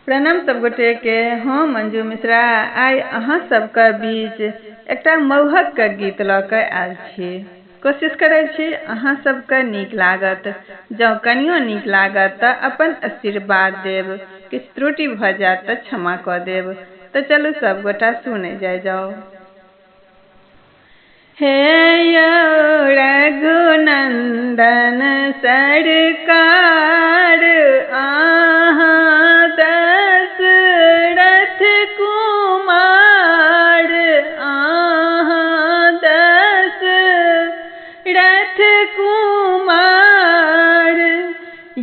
प्रणाम सब गोटे के। हम मंजू मिश्रा आइ अहाँ सबके बीच एकटा मौहक के गीत लऽ कऽ आयल छी। कोशिश करै छी अहाँ सबके नीक लागत। जँ कनियो नीक लागत तऽ अपन आशीर्वाद देब, किछु त्रुटि भऽ जायत तऽ क्षमा कऽ देब। तऽ चलू सब गोटा सुनै जाओ। हे यौ रघुनंदन सरकार, आहाँ दशरथ कुमार, आहाँ दशरथ कुमार,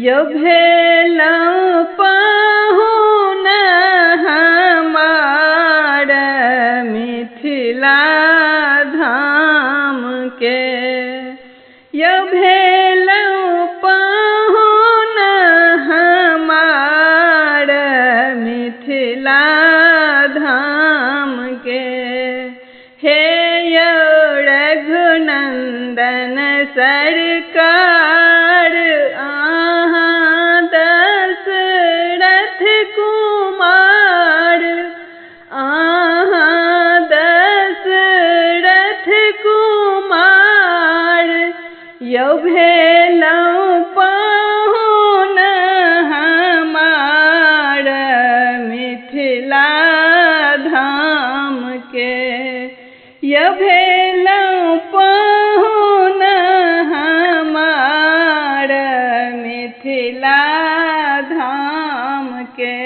यौ भेलहुँ पाहुन हमार मिथिला धाम के। यौ भेलहुँ पाहुन हमार मिथिला धाम के। हे यौ रघुनंदन सरकार, आहाँ दशरथ कुमार, आहाँ दशरथ कुमार, यौ भेलहुँ पाहुन हमार मिथिला धाम के। यौ भेलहुँ पाहुन हमार मिथिला धाम के।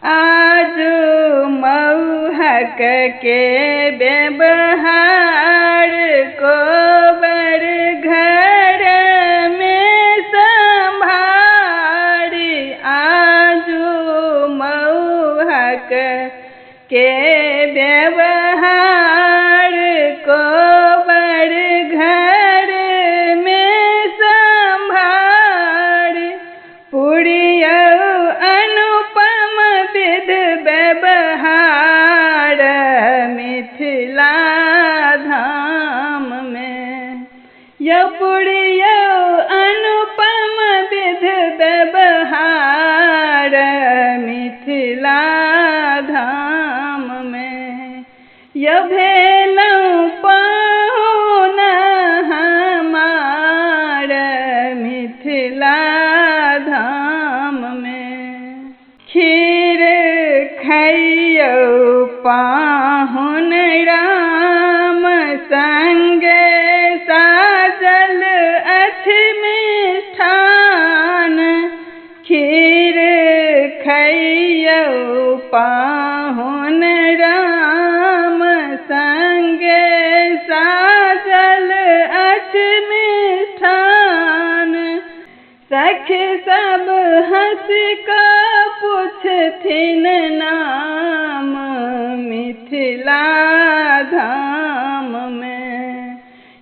आजू मौहक के व्यवहार कोबर घर में संभारी, आजू मौहक के व्यवहार कोबर घर में संभारी, पुरियौ अनुपम विध व्यवहार मिथिला धाम में। यौ पुरियौ अनुपम विध व्यवहार मिथिला धाम में। यौ भेलहुँ पाहुन हमार मिथिला धाम में। खीर खइयौ पाहुन राम संगे साजल अछि मिष्ठान, खीर खइयौ पाहुन राम संगे साजल अछि मिष्ठान। सखी सब हँसि कऽ पुछथिन नाम मिथिला धाम में।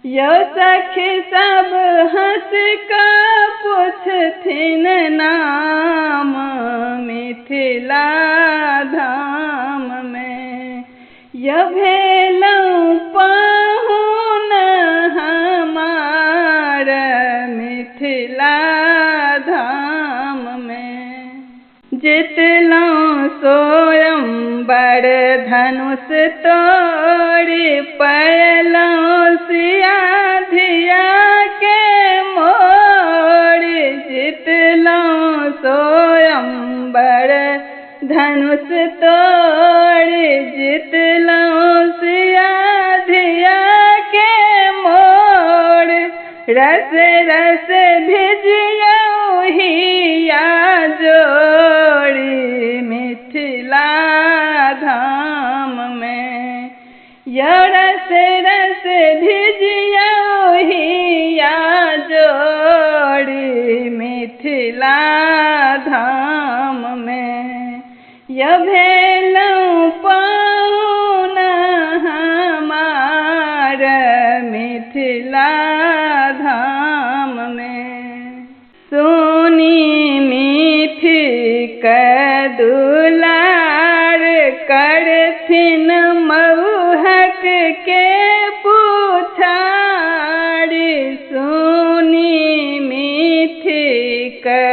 यौ सखी सब हँसि कऽ पुछथिन नाम मिथिला धाम में। यौ भेलहुँ पाहुन हमार मिथिला धाम में। जितलहुँ स्वयंवर धनुष तोड़ि, पयलहुँ सिया धिया के मोड़ि, जितलहुँ स्वयंवर धनुष तोड़ि, जितलहुँ सिया धिया के मोड़, रस रस भिजियौ हिया जोड़ी मिथिला धाम में। यौ रस रस भिजियौ हिया जोड़ी मिथिला धाम में। यौ भेलहुँ पाहुन हमार मिथिला धाम में। सुनी मीठी के दुलार करथिन मौहक के पुछारी, सुनी मीठी के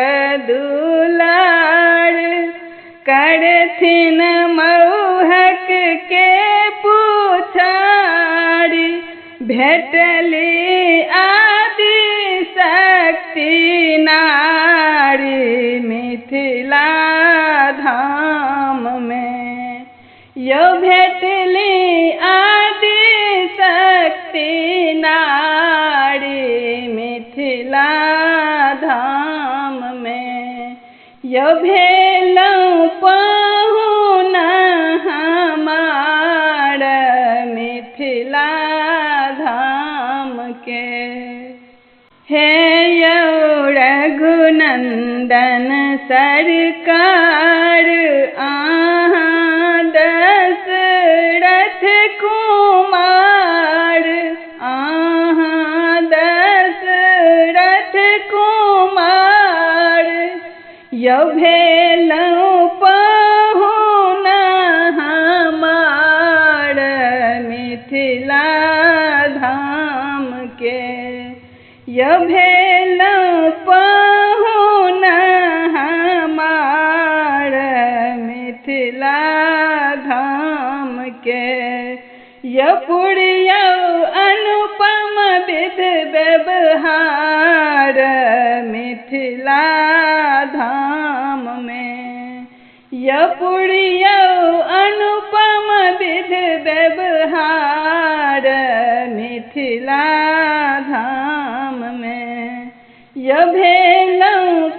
दुलार करथिन मौहक के पुछारी भेटली आदि शक्ति नारी मिथिला धाम में। यो भेटली आदि शक्ति नारी मिथिला धाम में। यो भेलौं पाहुना हमार मिथिला धाम के। हे यौ रघुनंदन सरकार आहाँ दशरथ कुमार। आहाँ दशरथ कुमार यौ भेलौं पाहुना हमार मिथिला धाम के। यौ भेलौं पाहुना हमार मिथिला धाम के। यौ पुरियौ अनुपम विध व्यवहार मिथिला धाम में। यौ पुरियौ अनुपम विध व्यवहार मिथिला धाम में। यौ भेलौं